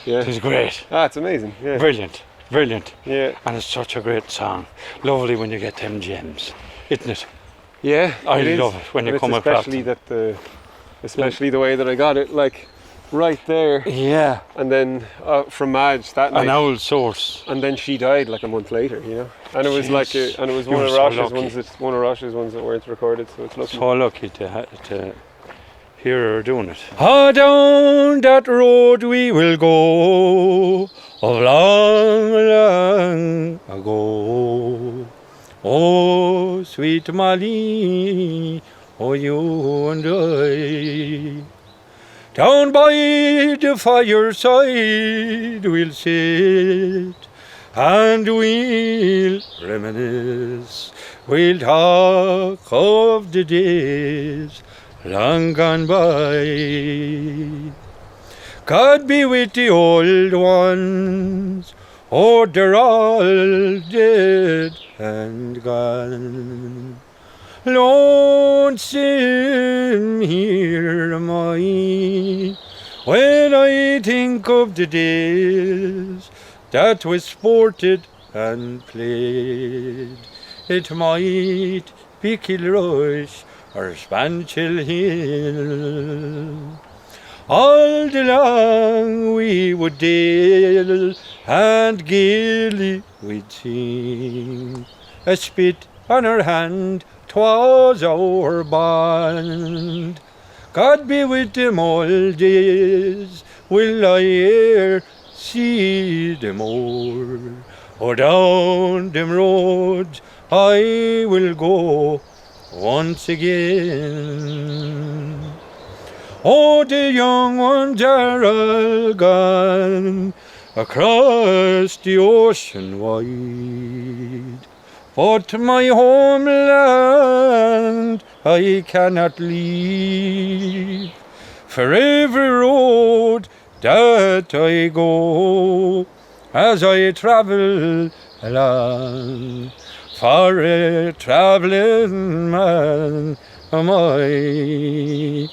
Yeah. It is great. Ah, it's amazing. Yeah. Brilliant. Brilliant. Yeah. And it's such a great song. Lovely when you get them gems, isn't it? Yeah. I it is. love it when you And come it's across especially them. that especially the way that I got it, like right there, Yeah. and then from Madge that An night, owl source. and then she died like a month later, you know. And it was Jeez. and it was You one were of so Rosh's lucky. ones that weren't recorded, so it's lucky. So lucky to hear her doing it. Ah, down that road we will go, of long, long ago. Oh, sweet Molly, oh, you and I. Down by the fireside we'll sit, and we'll reminisce. We'll talk of the days long gone by. God be with the old ones, oh, they're all dead and gone. Lonesome here am I, when I think of the days that we sported and played. It might be Kilrush or Spanchill Hill. All day long we would dale, and gaily we'd sing. A spit on her hand, 'twas our bond. God be with them old days, will I e'er see them more? Oh, down them roads I will go once again. Oh, the young ones are all gone across the ocean wide, but my homeland I cannot leave. For every road that I go, as I travel along, for a travelling man am I.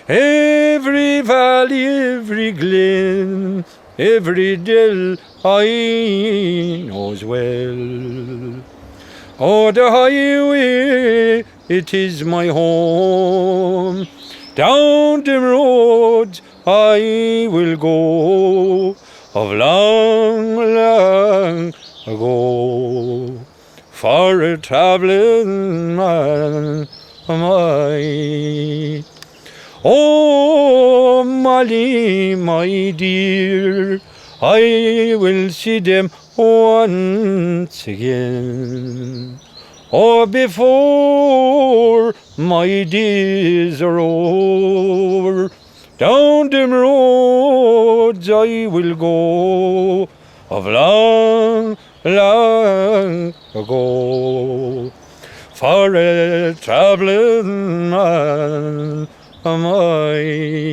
Every valley, every glen, every dell I knows well. Oh, the highway, it is my home. Down the road I will go, of long, long ago. For a travelling man am I. Oh, Molly, my dear, I will see them once again. Oh, before my days are over, down them roads I will go, of long, long ago. For a travelling man am I.